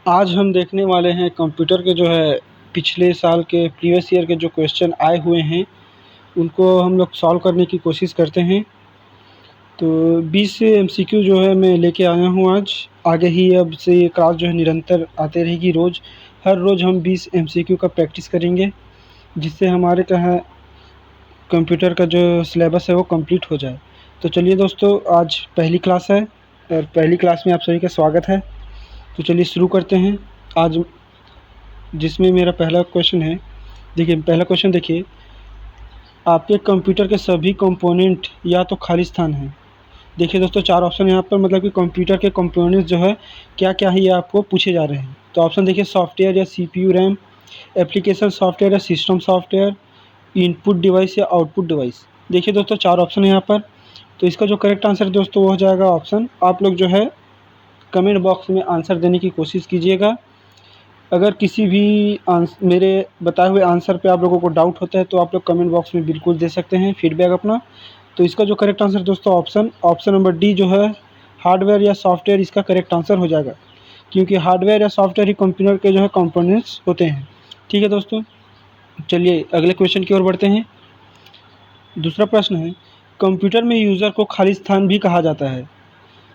आज हम देखने वाले हैं कंप्यूटर के जो है पिछले साल के प्रीवियस ईयर के जो क्वेश्चन आए हुए हैं उनको हम लोग सॉल्व करने की कोशिश करते हैं। तो 20 से एमसीक्यू जो है मैं लेके आया हूँ आज। आगे ही अब से ये क्लास जो है निरंतर आते रहेगी। हर रोज़ हम 20 एमसीक्यू का प्रैक्टिस करेंगे, जिससे हमारे क्या कंप्यूटर का जो सिलेबस है वो कंप्लीट हो जाए। तो चलिए दोस्तों, आज पहली क्लास है और पहली क्लास में आप सभी का स्वागत है। तो चलिए शुरू करते हैं आज, जिसमें मेरा पहला क्वेश्चन है। देखिए पहला क्वेश्चन देखिए, आपके कंप्यूटर के सभी कंपोनेंट या तो खाली स्थान हैं। देखिए दोस्तों, चार ऑप्शन यहाँ पर, मतलब कि कंप्यूटर के कंपोनेंट्स जो है क्या क्या है ये आपको पूछे जा रहे हैं। तो ऑप्शन देखिए, सॉफ्टवेयर या सीपीयू रैम, एप्लीकेशन सॉफ्टवेयर या सिस्टम सॉफ्टवेयर, इनपुट डिवाइस या आउटपुट डिवाइस। देखिए दोस्तों, चार ऑप्शन है यहाँ पर। तो इसका जो करेक्ट आंसर दोस्तों वो हो जाएगा ऑप्शन। आप लोग जो है कमेंट बॉक्स में आंसर देने की कोशिश कीजिएगा। अगर किसी भी मेरे बताए हुए आंसर पे आप लोगों को डाउट होता है तो आप लोग कमेंट बॉक्स में बिल्कुल दे सकते हैं फीडबैक अपना। तो इसका जो करेक्ट आंसर दोस्तों ऑप्शन नंबर डी जो है हार्डवेयर या सॉफ्टवेयर, इसका करेक्ट आंसर हो जाएगा, क्योंकि हार्डवेयर या सॉफ्टवेयर ही कंप्यूटर के जो है कंपोनेंट्स होते हैं। ठीक है दोस्तों, चलिए अगले क्वेश्चन की ओर बढ़ते हैं। दूसरा प्रश्न है, कंप्यूटर में यूज़र को खाली स्थान भी कहा जाता है।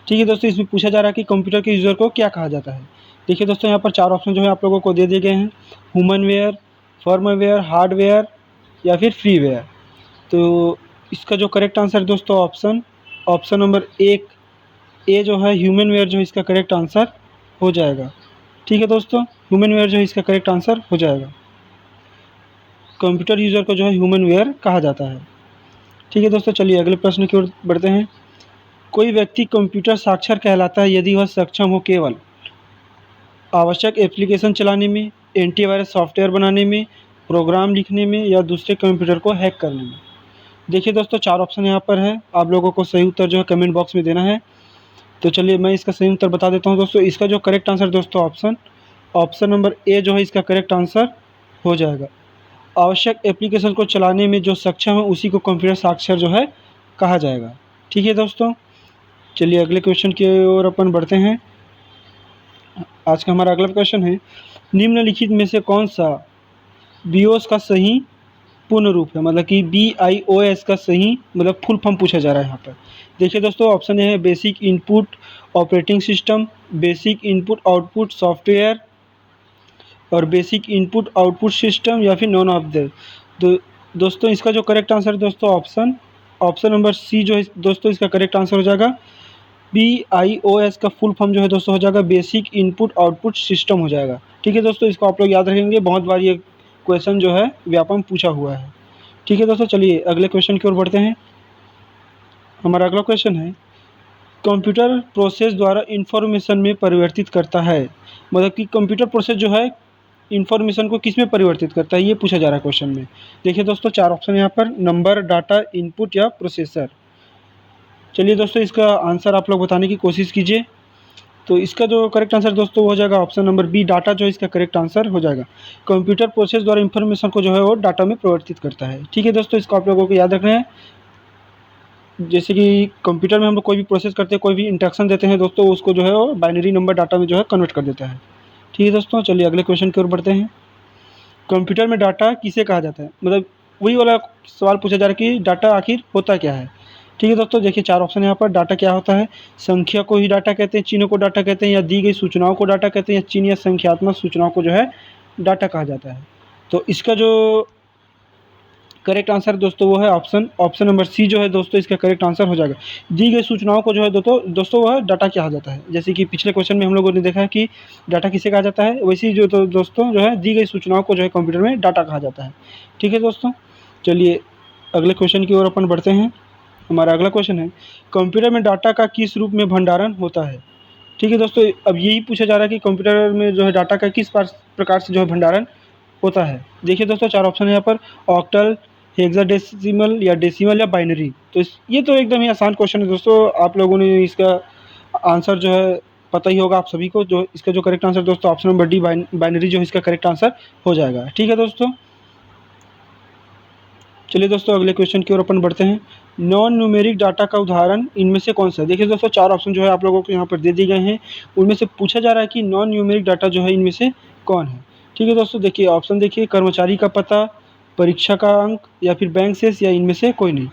ठीक है दोस्तों, इसमें पूछा जा रहा है कि कंप्यूटर के यूज़र को क्या कहा जाता है। देखिए दोस्तों, यहाँ पर चार ऑप्शन जो है आप लोगों को दे दिए गए हैं, ह्यूमनवेयर, फर्मवेयर, हार्डवेयर या फिर फ्रीवेयर। तो इसका जो करेक्ट आंसर दोस्तों ऑप्शन नंबर एक ए जो है ह्यूमनवेयर, जो इसका करेक्ट आंसर हो जाएगा। ठीक है दोस्तों, ह्यूमनवेयर जो है इसका करेक्ट आंसर हो जाएगा। कंप्यूटर यूज़र को जो है ह्यूमनवेयर कहा जाता है। ठीक है दोस्तों, चलिए अगले प्रश्न की ओर बढ़ते हैं। कोई व्यक्ति कंप्यूटर साक्षर कहलाता है यदि वह सक्षम हो केवल आवश्यक एप्लीकेशन चलाने में, एंटीवायरस सॉफ्टवेयर बनाने में, प्रोग्राम लिखने में या दूसरे कंप्यूटर को हैक करने में। देखिए दोस्तों, चार ऑप्शन यहाँ पर है, आप लोगों को सही उत्तर जो है कमेंट बॉक्स में देना है। तो चलिए मैं इसका सही उत्तर बता देता हूँ दोस्तों। इसका जो करेक्ट आंसर दोस्तों ऑप्शन नंबर ए जो है इसका करेक्ट आंसर हो जाएगा। आवश्यक एप्लीकेशन को चलाने में जो सक्षम है उसी को कंप्यूटर साक्षर जो है कहा जाएगा। ठीक है दोस्तों, चलिए अगले क्वेश्चन की ओर अपन बढ़ते हैं। आज का हमारा अगला क्वेश्चन है, निम्नलिखित में से कौन सा बीओएस का सही पूर्ण रूप है, मतलब कि BIOS का सही मतलब फुल फॉर्म पूछा जा रहा है यहाँ पर। देखिए दोस्तों, ऑप्शन है basic input operating system, basic input output software और बेसिक इनपुट आउटपुट सिस्टम या फिर नॉन ऑफ द। दोस्तों इसका जो करेक्ट आंसर है दोस्तों ऑप्शन नंबर सी जो है दोस्तों इसका करेक्ट आंसर हो जाएगा। BIOS का फुल फॉर्म जो है दोस्तों हो जाएगा बेसिक इनपुट आउटपुट सिस्टम हो जाएगा। ठीक है दोस्तों, इसको आप लोग याद रखेंगे, बहुत बार ये क्वेश्चन जो है व्यापम पूछा हुआ है। ठीक है दोस्तों, चलिए अगले क्वेश्चन की ओर बढ़ते हैं। हमारा अगला क्वेश्चन है, कंप्यूटर प्रोसेस द्वारा इंफॉर्मेशन में परिवर्तित करता है, मतलब कि कंप्यूटर प्रोसेस जो है इंफॉर्मेशन को किस में परिवर्तित करता है ये पूछा जा रहा है क्वेश्चन में। देखिए दोस्तों, चार ऑप्शन यहाँ पर, नंबर, डाटा, इनपुट या प्रोसेसर। चलिए दोस्तों, इसका आंसर आप लोग बताने की कोशिश कीजिए। तो इसका जो करेक्ट आंसर दोस्तों हो जाएगा ऑप्शन नंबर बी, डाटा जो है इसका करेक्ट आंसर हो जाएगा। कंप्यूटर प्रोसेस द्वारा इंफॉर्मेशन को जो है वो डाटा में परिवर्तित करता है। ठीक है दोस्तों, इसको आप लोगों को याद रखना है। जैसे कि कंप्यूटर में हम लोग कोई भी प्रोसेस करते हैं, कोई भी इंस्ट्रक्शन देते हैं दोस्तों, उसको जो है वो बाइनरी नंबर डाटा में जो है कन्वर्ट कर देता है। ठीक है दोस्तों, चलिए अगले क्वेश्चन की ओर बढ़ते हैं। कंप्यूटर में डाटा किसे कहा जाता है, मतलब वही वाला सवाल पूछा जा रहा है कि डाटा आखिर होता क्या है। ठीक है दोस्तों, देखिए चार ऑप्शन यहाँ पर, डाटा क्या होता है, संख्या को ही डाटा कहते हैं, चिन्हों को डाटा कहते हैं, या दी गई सूचनाओं को डाटा कहते हैं, या चिन्ह या संख्यात्मक सूचनाओं को जो है डाटा कहा जाता है। तो इसका जो करेक्ट आंसर दोस्तों वो है ऑप्शन नंबर सी जो है दोस्तों इसका करेक्ट आंसर हो जाएगा। दी गई सूचनाओं को जो है दोस्तों वह डाटा कहा जाता है। जैसे कि पिछले क्वेश्चन में हम लोगों ने देखा है कि डाटा किसे कहा जाता है, वैसे ही जो दोस्तों जो है दी गई सूचनाओं को जो है कंप्यूटर में डाटा कहा जाता है। ठीक है दोस्तों, चलिए अगले क्वेश्चन की ओर अपन बढ़ते हैं। हमारा अगला क्वेश्चन है, कंप्यूटर में डाटा का किस रूप में भंडारण होता है। ठीक है दोस्तों, अब यही पूछा जा रहा है कि कंप्यूटर में जो है डाटा का किस प्रकार से जो है भंडारण होता है। देखिए दोस्तों, चार ऑप्शन है यहाँ पर, ऑक्टल, हेक्साडेसिमल या डेसिमल या बाइनरी। तो ये तो एकदम ही आसान क्वेश्चन है दोस्तों, आप लोगों ने इसका आंसर जो है पता ही होगा आप सभी को। जो इसका जो करेक्ट आंसर दोस्तों ऑप्शन नंबर डी बाइनरी जो इसका करेक्ट आंसर हो जाएगा। ठीक है दोस्तों, चलिए दोस्तों अगले क्वेश्चन की ओर अपन बढ़ते हैं। नॉन न्यूमेरिक डाटा का उदाहरण इनमें से कौन सा है? देखिए दोस्तों 4 ऑप्शन जो है आप लोगों को यहाँ पर दे दिए गए हैं। उनमें से पूछा जा रहा है कि नॉन न्यूमेरिक डाटा जो है इनमें से कौन है? ठीक है दोस्तों, देखिए ऑप्शन देखिए, कर्मचारी का पता, परीक्षा का अंक या फिर बैंक शेष या इनमें से कोई नहीं।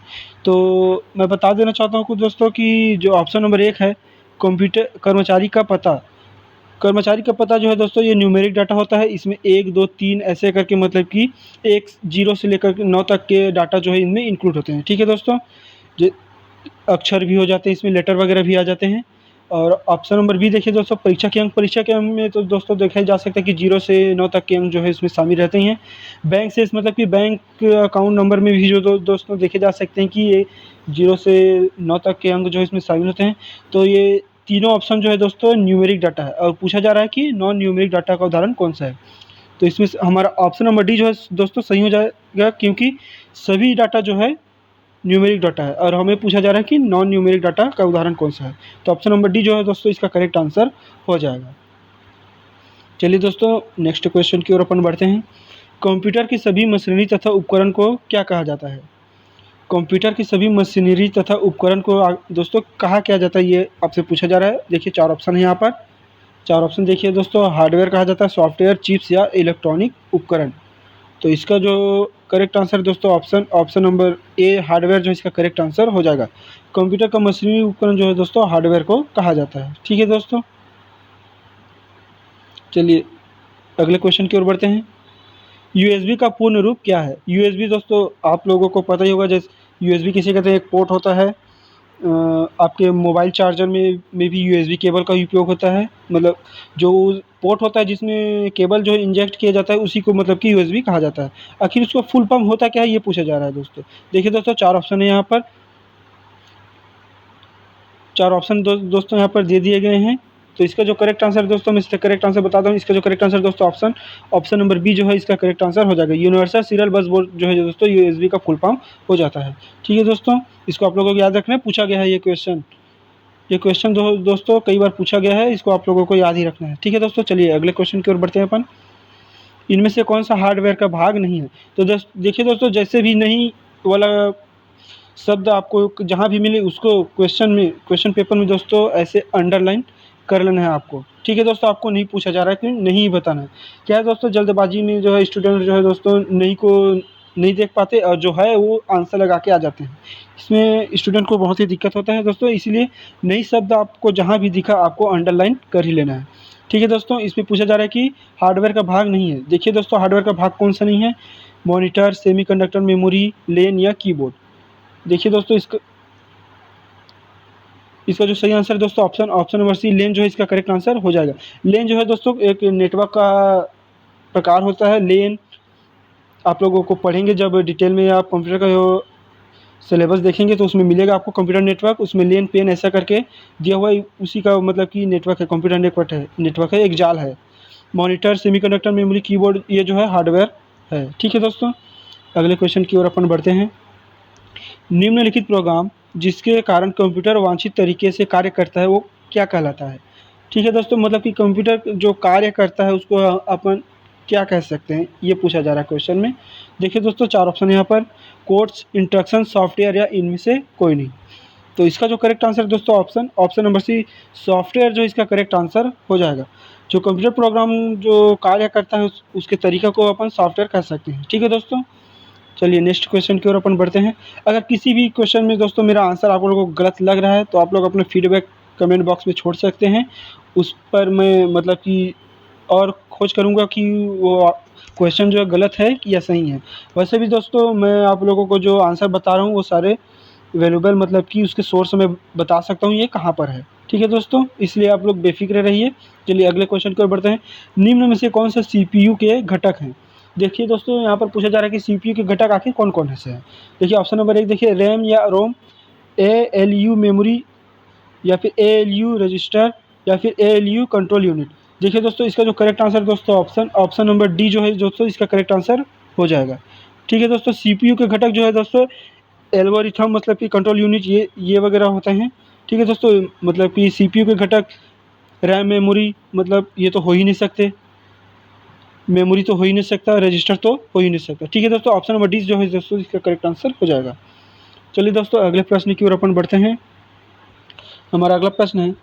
तो मैं बता देना चाहता हूँ कुछ दोस्तों कि जो ऑप्शन नंबर 1 है कंप्यूटर कर्मचारी का पता, कर्मचारी का पता जो है दोस्तों ये न्यूमेरिक डाटा होता है। इसमें 1, 2, 3 ऐसे करके मतलब कि 1 0 से लेकर के 9 तक के डाटा जो है इनमें इंक्लूड होते हैं। ठीक है दोस्तों, जो अक्षर भी हो जाते हैं इसमें, लेटर वगैरह भी आ जाते हैं। और ऑप्शन नंबर बी देखिए दोस्तों, परीक्षा के अंक, परीक्षा के अंक में तो दोस्तों देखा जा सकता है कि 0 से 9 तक के अंक जो है इसमें शामिल रहते हैं। बैंक शेष मतलब कि बैंक अकाउंट नंबर में भी जो दोस्तों देखे जा सकते हैं कि ये 0 से 9 तक के अंक जो है इसमें शामिल होते हैं। तो ये तीनों ऑप्शन जो है दोस्तों न्यूमेरिक डाटा है। और पूछा जा रहा है कि नॉन न्यूमेरिक डाटा का उदाहरण कौन सा है? तो इसमें हमारा ऑप्शन नंबर डी जो है दोस्तों सही हो जाएगा, क्योंकि सभी डाटा जो है न्यूमेरिक डाटा है और हमें पूछा जा रहा है कि नॉन न्यूमेरिक डाटा का उदाहरण कौन सा है। तो ऑप्शन नंबर डी जो है दोस्तों इसका करेक्ट आंसर हो जाएगा। चलिए दोस्तों नेक्स्ट क्वेश्चन की ओर अपन बढ़ते हैं। कंप्यूटर की सभी मशीनरी तथा उपकरण को क्या कहा जाता है? कंप्यूटर की सभी मशीनरी तथा उपकरण को दोस्तों कहा क्या जाता है, ये आपसे पूछा जा रहा है। देखिए 4 ऑप्शन है यहाँ पर। 4 ऑप्शन देखिए दोस्तों, हार्डवेयर कहा जाता है, सॉफ्टवेयर, चिप्स या इलेक्ट्रॉनिक उपकरण। तो इसका जो करेक्ट आंसर दोस्तों ऑप्शन नंबर ए हार्डवेयर जो इसका करेक्ट आंसर हो जाएगा। कंप्यूटर का मशीनरी उपकरण जो है दोस्तों हार्डवेयर को कहा जाता है। ठीक है दोस्तों, चलिए अगले क्वेश्चन की ओर बढ़ते हैं। यूएसबी का पूर्ण रूप क्या है? यूएसबी दोस्तों आप लोगों को पता ही होगा, जैसे यूएसबी किसे कहते हैं, एक पोर्ट होता है। आपके मोबाइल चार्जर में भी यूएसबी केबल का उपयोग होता है। मतलब जो पोर्ट होता है जिसमें केबल जो है इंजेक्ट किया जाता है उसी को मतलब कि यूएसबी कहा जाता है। आखिर उसका फुल फॉर्म होता क्या है ये पूछा जा रहा है दोस्तों। देखिए दोस्तों 4 ऑप्शन है यहाँ पर। 4 ऑप्शन दोस्तों यहाँ पर दे दिए गए हैं। तो इसका जो करेक्ट आंसर दोस्तों मैं इसका करेक्ट आंसर बताता हूँ। इसका जो करेक्ट आंसर दोस्तों ऑप्शन नंबर बी जो है इसका करेक्ट आंसर हो जाएगा। यूनिवर्सल सीरियल बस बोर्ड जो है दोस्तों यूएसबी का फुल फॉर्म हो जाता है। ठीक है दोस्तों, इसको आप लोगों को याद रखना है, पूछा गया है ये क्वेश्चन। ये क्वेश्चन दोस्तों कई बार पूछा गया है, इसको आप लोगों को याद ही रखना है। ठीक है दोस्तों, चलिए अगले क्वेश्चन की ओर बढ़ते हैं अपन। इनमें से कौन सा हार्डवेयर का भाग नहीं है? तो देखिए दोस्तों, जैसे भी नहीं वाला शब्द आपको जहाँ भी मिले उसको क्वेश्चन पेपर में दोस्तों ऐसे अंडरलाइन कर लेना है आपको। ठीक है दोस्तों, आपको नहीं पूछा जा रहा है कि नहीं बताना है। क्या है दोस्तों, जल्दबाजी में जो है स्टूडेंट जो है दोस्तों नहीं देख पाते और जो है वो आंसर लगा के आ जाते हैं। इसमें स्टूडेंट को बहुत ही दिक्कत होता है दोस्तों, इसलिए नई शब्द आपको जहाँ भी दिखा आपको अंडरलाइन कर ही लेना है। ठीक है दोस्तों, इसमें पूछा जा रहा है कि हार्डवेयर का भाग नहीं है। देखिए दोस्तों हार्डवेयर का भाग कौन सा नहीं है? मॉनिटर, सेमीकंडक्टर, मेमोरी, लेन या कीबोर्ड। देखिए दोस्तों इसका जो सही आंसर है दोस्तों ऑप्शन नंबर सी लेन जो है इसका करेक्ट आंसर हो जाएगा। लेन जो है दोस्तों एक नेटवर्क का प्रकार होता है। लेन आप लोगों को पढ़ेंगे जब डिटेल में, आप कंप्यूटर का जो सिलेबस देखेंगे तो उसमें मिलेगा आपको कंप्यूटर नेटवर्क। उसमें लेन पेन ऐसा करके दिया हुआ है, उसी का मतलब कि नेटवर्क है, कंप्यूटर नेटवर्क है, एक जाल है। मॉनिटर, सेमीकंडक्टर, मेमोरी, कीबोर्ड ये जो है हार्डवेयर है। ठीक है दोस्तों, अगले क्वेश्चन की ओर अपन बढ़ते हैं। निम्नलिखित प्रोग्राम जिसके कारण कंप्यूटर वांछित तरीके से कार्य करता है वो क्या कहलाता है? ठीक है दोस्तों, मतलब कि कंप्यूटर जो कार्य करता है उसको अपन क्या कह सकते हैं, ये पूछा जा रहा है क्वेश्चन में। देखिए दोस्तों 4 ऑप्शन यहाँ पर, कोड्स, इंस्ट्रक्शन, सॉफ्टवेयर या इनमें से कोई नहीं। तो इसका जो करेक्ट आंसर दोस्तों ऑप्शन नंबर सी सॉफ्टवेयर जो इसका करेक्ट आंसर हो जाएगा। जो कंप्यूटर प्रोग्राम जो कार्य करता है उसके तरीका को अपन सॉफ्टवेयर कह सकते हैं। ठीक है दोस्तों, चलिए नेक्स्ट क्वेश्चन की ओर अपन बढ़ते हैं। अगर किसी भी क्वेश्चन में दोस्तों मेरा आंसर आप लोगों को गलत लग रहा है तो आप लोग अपना फीडबैक कमेंट बॉक्स में छोड़ सकते हैं। उस पर मैं मतलब कि और खोज करूँगा कि वो क्वेश्चन जो है गलत है कि या सही है। वैसे भी दोस्तों मैं आप लोगों को जो आंसर बता रहा हूँ वो सारे वैल्यूएबल मतलब कि उसके सोर्स में बता सकता हूँ ये कहाँ पर है। ठीक है दोस्तों, इसलिए आप लोग बेफिक्र रहिए। चलिए अगले क्वेश्चन की ओर बढ़ते हैं। निम्न में से कौन सा CPU के घटक हैं? देखिए दोस्तों यहाँ पर पूछा जा रहा है कि CPU के घटक आखिर कौन कौन से हैं। देखिए ऑप्शन नंबर 1 देखिए, रैम या रोम, ALU मेमोरी या फिर ALU रजिस्टर या फिर ALU कंट्रोल यूनिट। देखिए दोस्तों इसका जो करेक्ट आंसर दोस्तों ऑप्शन नंबर डी जो है दोस्तों इसका करेक्ट आंसर हो जाएगा। ठीक है दोस्तों, CPU के घटक जो है दोस्तों एल्गोरिथम मतलब कि कंट्रोल यूनिट ये वगैरह होते हैं। ठीक है दोस्तों, मतलब कि CPU के घटक रैम, मेमोरी मतलब ये तो हो ही नहीं सकते। मेमोरी तो हो ही नहीं सकता, रजिस्टर तो हो ही नहीं सकता। ठीक है दोस्तों, ऑप्शन नंबर डी जो है दोस्तों इसका करेक्ट आंसर हो जाएगा। चलिए दोस्तों अगले प्रश्न की ओर अपन बढ़ते हैं। हमारा अगला प्रश्न है,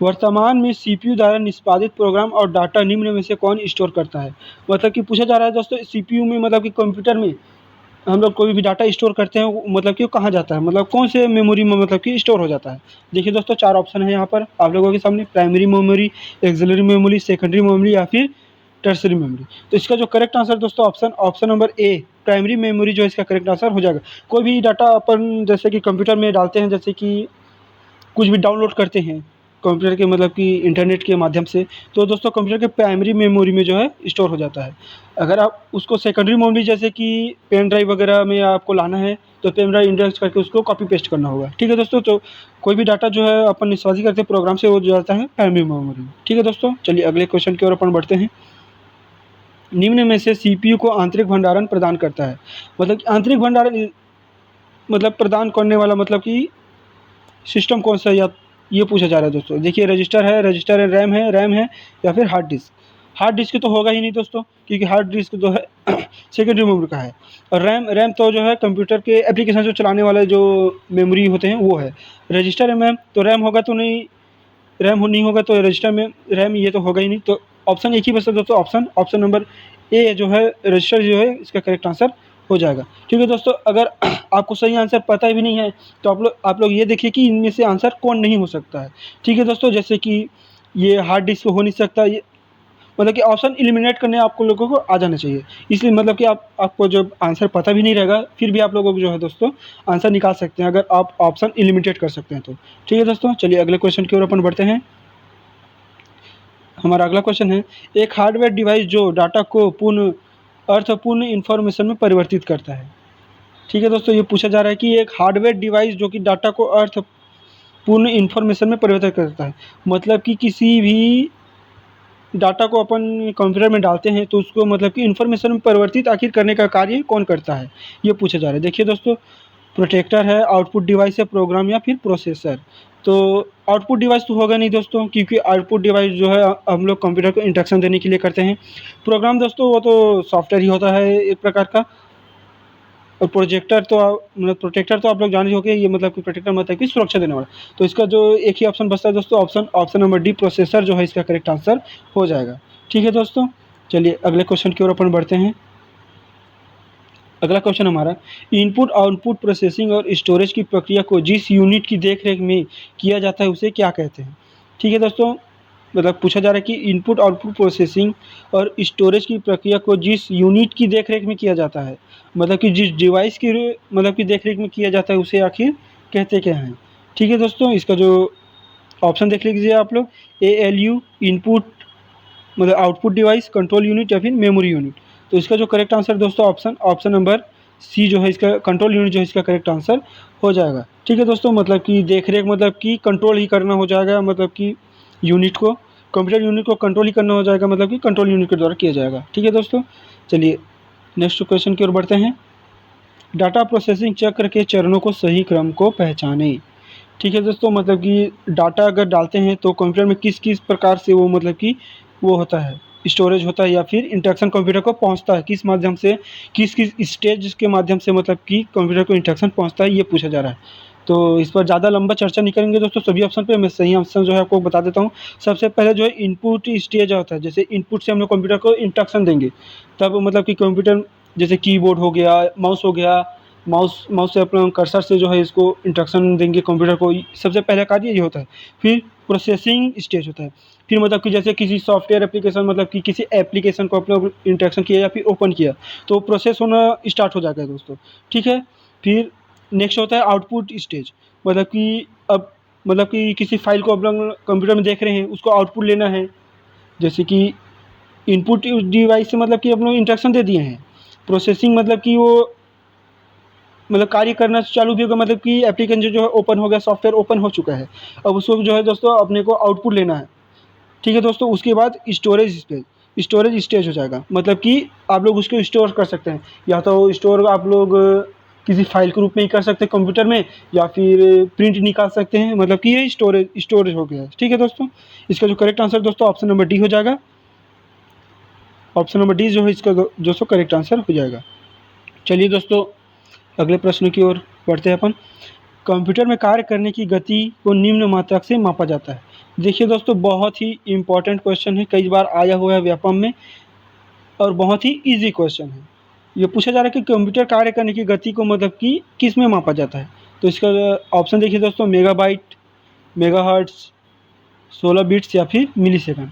वर्तमान में सीपीयू द्वारा निष्पादित प्रोग्राम और डाटा निम्न में से कौन स्टोर करता है। मतलब कि पूछा जा रहा है दोस्तों सीपीयू में, मतलब कि कंप्यूटर में हम लोग कोई भी डाटा स्टोर करते हैं मतलब कि वो कहाँ जाता है, मतलब कौन से मेमोरी में मतलब कि स्टोर हो जाता है। देखिए दोस्तों 4 ऑप्शन है यहाँ पर आप लोगों के सामने, primary memory, axillary memory, secondary memory या फिर टर्सरी मेमोरी। तो इसका जो करेक्ट आंसर दोस्तों option number A primary memory जो है इसका करेक्ट आंसर हो जाएगा। कोई भी डाटा अपन जैसे कि कंप्यूटर में डालते हैं, जैसे कि कुछ भी डाउनलोड करते हैं कंप्यूटर के मतलब कि इंटरनेट के माध्यम से, तो दोस्तों कंप्यूटर के प्राइमरी मेमोरी में जो है स्टोर हो जाता है। अगर आप उसको सेकेंडरी मेमोरी जैसे कि पेन ड्राइव वगैरह में आपको लाना है तो पेन ड्राइव इंडेक्स करके उसको कॉपी पेस्ट करना होगा। ठीक है दोस्तों, तो कोई भी डाटा जो है अपन निष्पादित करते हैं प्रोग्राम से वो जो जाता है प्राइमरी मेमोरी में। ठीक है दोस्तों, चलिए अगले क्वेश्चन की ओर अपन बढ़ते हैं। निम्न में से सीपीयू को आंतरिक भंडारण प्रदान करता है। मतलब आंतरिक भंडारण मतलब प्रदान करने वाला मतलब कि सिस्टम कौन सा, या ये पूछा जा रहा है दोस्तों। देखिए रजिस्टर है, रैम है या फिर हार्ड डिस्क। हार्ड डिस्क तो होगा ही नहीं दोस्तों, क्योंकि हार्ड डिस्क जो है सेकेंडरी मेमोरी का है। और रैम तो जो है कंप्यूटर के एप्लीकेशन जो चलाने वाले जो मेमोरी होते हैं वो है। रजिस्टर है मैम, तो रैम होगा तो नहीं, नहीं होगा तो रजिस्टर में रैम, ये तो होगा ही नहीं। तो ऑप्शन एक ही बचता है दोस्तों, ऑप्शन नंबर ए जो है रजिस्टर जो है इसका करेक्ट आंसर हो जाएगा। ठीक है दोस्तों, अगर आपको सही आंसर पता भी नहीं है तो आप लोग ये देखिए कि इनमें से आंसर कौन नहीं हो सकता है। ठीक है दोस्तों, जैसे कि ये हार्ड डिस्क हो नहीं सकता, ये मतलब कि ऑप्शन एलिमिनेट करने आपको लोगों को आ जाना चाहिए। इसलिए मतलब कि आपको जब आंसर पता भी नहीं रहेगा फिर भी आप लोगों को जो है दोस्तों आंसर निकाल सकते हैं, अगर आप ऑप्शन एलिमिनेट कर सकते हैं तो। ठीक है दोस्तों, चलिए अगले क्वेश्चन की ओर अपन बढ़ते हैं। हमारा अगला क्वेश्चन है, एक हार्डवेयर डिवाइस जो डाटा को अर्थपूर्ण इंफॉर्मेशन में परिवर्तित करता है। ठीक है दोस्तों, ये पूछा जा रहा है कि एक हार्डवेयर डिवाइस जो कि डाटा को अर्थपूर्ण इंफॉर्मेशन में परिवर्तित करता है, मतलब कि किसी भी डाटा को अपन कंप्यूटर में डालते हैं तो उसको मतलब कि इंफॉर्मेशन में परिवर्तित आखिर करने का कार्य कौन करता है, ये पूछा जा रहा है। देखिए दोस्तों, प्रोटेक्टर है, आउटपुट डिवाइस है, प्रोग्राम या फिर प्रोसेसर। तो आउटपुट डिवाइस तो होगा नहीं दोस्तों, क्योंकि आउटपुट डिवाइस जो है हम लोग कंप्यूटर को इंस्ट्रक्शन देने के लिए करते हैं। प्रोग्राम दोस्तों वो तो सॉफ्टवेयर ही होता है एक प्रकार का। और प्रोटेक्टर तो आप लोग जान ही होंगे, ये मतलब कि प्रोटेक्टर मतलब कि सुरक्षा देने वाला। तो इसका जो एक ही ऑप्शन बचता है दोस्तों, ऑप्शन नंबर डी प्रोसेसर जो है इसका करेक्ट आंसर हो जाएगा। ठीक है दोस्तों, चलिए अगले क्वेश्चन की ओर अपन बढ़ते हैं। अगला क्वेश्चन हमारा, इनपुट आउटपुट प्रोसेसिंग और स्टोरेज की प्रक्रिया को जिस यूनिट की देखरेख में किया जाता है उसे क्या कहते हैं। ठीक है दोस्तों, मतलब पूछा जा रहा है कि इनपुट आउटपुट प्रोसेसिंग और स्टोरेज की प्रक्रिया को जिस यूनिट की देखरेख में किया जाता है, मतलब कि जिस डिवाइस की मतलब कि देखरेख में किया जाता है उसे आखिर कहते क्या हैं। ठीक है दोस्तों, इसका जो ऑप्शन देख लीजिए आप लोग, ALU इनपुट मतलब आउटपुट डिवाइस, कंट्रोल यूनिट या फिर मेमोरी यूनिट। तो इसका जो करेक्ट आंसर दोस्तों ऑप्शन नंबर सी जो है इसका कंट्रोल यूनिट जो है इसका करेक्ट आंसर हो जाएगा। ठीक है दोस्तों, मतलब कि देखरेख मतलब कि कंट्रोल ही करना हो जाएगा, मतलब कि यूनिट को, कंप्यूटर यूनिट को कंट्रोल ही करना हो जाएगा, मतलब कि कंट्रोल यूनिट के द्वारा किया जाएगा। ठीक है दोस्तों, चलिए नेक्स्ट क्वेश्चन की ओर बढ़ते हैं। डाटा प्रोसेसिंग चक्र के चरणों को सही क्रम को पहचानें। ठीक है दोस्तों, मतलब कि डाटा अगर डालते हैं तो कंप्यूटर में किस किस प्रकार से वो मतलब कि वो होता है, स्टोरेज होता है या फिर इंस्ट्रक्शन कंप्यूटर को पहुंचता है, किस माध्यम से, किस किस स्टेज के माध्यम से मतलब कि कंप्यूटर को इंस्ट्रक्शन पहुंचता है, ये पूछा जा रहा है। तो इस पर ज़्यादा लंबा चर्चा नहीं करेंगे दोस्तों सभी ऑप्शन पे, मैं सही ऑप्शन जो है आपको बता देता हूँ। सबसे पहले जो है इनपुट स्टेज होता है, जैसे इनपुट से हम लोग कंप्यूटर को इंस्ट्रक्शन देंगे तब मतलब कि कंप्यूटर जैसे कीबोर्ड हो गया, माउस हो गया, माउस से अपना कर्सर से जो है इसको इंस्ट्रक्शन देंगे कंप्यूटर को, सबसे पहला कार्य ये होता है। फिर प्रोसेसिंग स्टेज होता है, फिर मतलब कि जैसे किसी सॉफ्टवेयर एप्लीकेशन मतलब कि किसी एप्लीकेशन को अपना इंस्ट्रक्शन किया या फिर ओपन किया तो प्रोसेस होना स्टार्ट हो जाता है दोस्तों। ठीक है, फिर नेक्स्ट होता है आउटपुट स्टेज, मतलब कि अब मतलब कि किसी फाइल को अपना कंप्यूटर में देख रहे हैं, उसको आउटपुट लेना है, जैसे कि इनपुट डिवाइस से मतलब कि अपने इंस्ट्रक्शन दे दिए हैं। प्रोसेसिंग मतलब कि वो मतलब कार्य करना चालू भी होगा, मतलब कि एप्लीकेशन जो है ओपन हो गया, सॉफ्टवेयर ओपन हो चुका है, अब उसको जो है दोस्तों अपने को आउटपुट लेना है। ठीक है दोस्तों, उसके बाद स्टोरेज स्टेज हो जाएगा, मतलब कि आप लोग उसको स्टोर कर सकते हैं, या तो स्टोर आप लोग किसी फाइल के रूप में ही कर सकते हैं कंप्यूटर में, या फिर प्रिंट निकाल सकते हैं, मतलब कि ये स्टोरेज हो गया है। ठीक है दोस्तों, इसका जो करेक्ट आंसर दोस्तों ऑप्शन नंबर डी हो जाएगा। ऑप्शन नंबर डी जो है इसका दोस्तों करेक्ट आंसर हो जाएगा। चलिए दोस्तों अगले प्रश्न की ओर बढ़ते हैं अपन। कंप्यूटर में कार्य करने की गति को निम्न मात्रक से मापा जाता है। देखिए दोस्तों बहुत ही इम्पोर्टेंट क्वेश्चन है, कई बार आया हुआ है व्यापम में और बहुत ही इजी क्वेश्चन है। ये पूछा जा रहा है कि कंप्यूटर कार्य करने की गति को मतलब कि किस में मापा जाता है। तो इसका ऑप्शन देखिए दोस्तों, मेगाबाइट, मेगाहर्ट्ज़, 16 बिट्स या फिर मिलीसेकंड।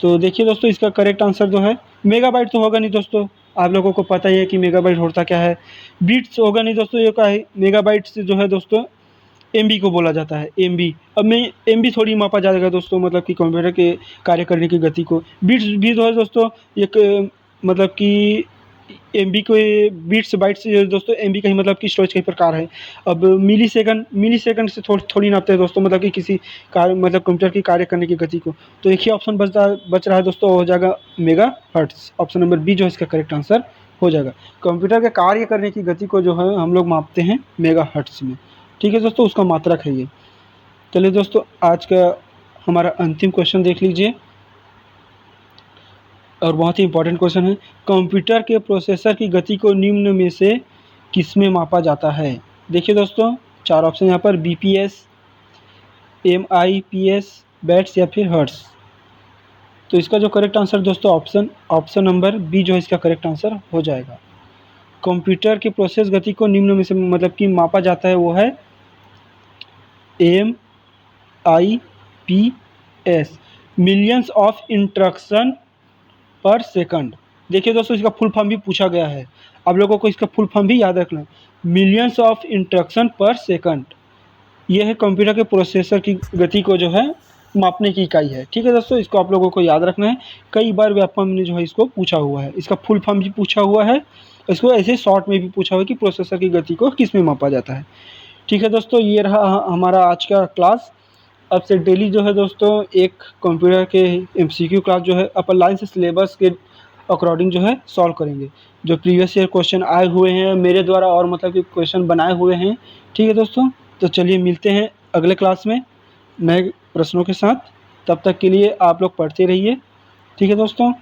तो देखिए दोस्तों इसका करेक्ट आंसर जो है मेगाबाइट तो होगा नहीं दोस्तों, आप लोगों को पता ही है कि मेगाबाइट होता क्या है। बिट्स होगा नहीं दोस्तों, ये क्या है, मेगाबाइट से जो है दोस्तों एमबी को बोला जाता है, एमबी। अब मैं एमबी थोड़ी मापा जाएगा दोस्तों, मतलब कि कंप्यूटर के कार्य करने की गति को। बिट्स भी जो है दोस्तों एक मतलब कि एमबी को बिट्स बाइट्स दोस्तों एमबी का ही मतलब कि स्टोरेज का ही प्रकार है। अब मिली सेकंड से थोड़ी नापते हैं दोस्तों, मतलब कि किसी कार्य मतलब कंप्यूटर की कार्य करने की गति को। तो एक ही ऑप्शन बच रहा है दोस्तों, हो जाएगा megahertz. Option number B जो है इसका करेक्ट आंसर हो जाएगा। कंप्यूटर के कार्य करने की गति को जो है हम लोग मापते हैं मेगा हर्ट्स में। ठीक है दोस्तों, उसका मात्रक है ये। चलिए दोस्तों आज का हमारा अंतिम क्वेश्चन देख लीजिए और बहुत ही इंपॉर्टेंट क्वेश्चन है। कंप्यूटर के प्रोसेसर की गति को निम्न में से किसमें मापा जाता है। देखिए दोस्तों चार ऑप्शन यहाँ पर, बीपीएस, एमआईपीएस, बैट्स या फिर हर्ट्स। तो इसका जो करेक्ट आंसर दोस्तों ऑप्शन नंबर बी जो है इसका करेक्ट आंसर हो जाएगा। कंप्यूटर की प्रोसेस गति को निम्न में से मतलब कि मापा जाता है वो है MIPS, मिलियंस ऑफ इंस्ट्रक्शन पर सेकंड। देखिए दोस्तों इसका फुल फॉर्म भी पूछा गया है, आप लोगों को इसका फुल फॉर्म भी याद रखना है, मिलियंस ऑफ इंस्ट्रक्शन पर सेकंड। यह है कंप्यूटर के प्रोसेसर की गति को जो है मापने की इकाई है। ठीक है दोस्तों, इसको आप लोगों को याद रखना है, कई बार व्यापम ने जो है इसको पूछा हुआ है, इसका फुल फॉर्म भी पूछा हुआ है, इसको ऐसे शॉर्ट में भी पूछा हुआ है कि प्रोसेसर की गति को किस में मापा जाता है। ठीक है दोस्तों, ये रहा हमारा आज का क्लास। अब से डेली जो है दोस्तों एक कंप्यूटर के MCQ क्लास जो है अपन लाइन से सिलेबस के अकॉर्डिंग जो है सॉल्व करेंगे। जो प्रीवियस ईयर क्वेश्चन आए हुए हैं मेरे द्वारा और मतलब कि क्वेश्चन बनाए हुए हैं। ठीक है दोस्तों, तो चलिए मिलते हैं अगले क्लास में नए प्रश्नों के साथ। तब तक के लिए आप लोग पढ़ते रहिए। ठीक है दोस्तों।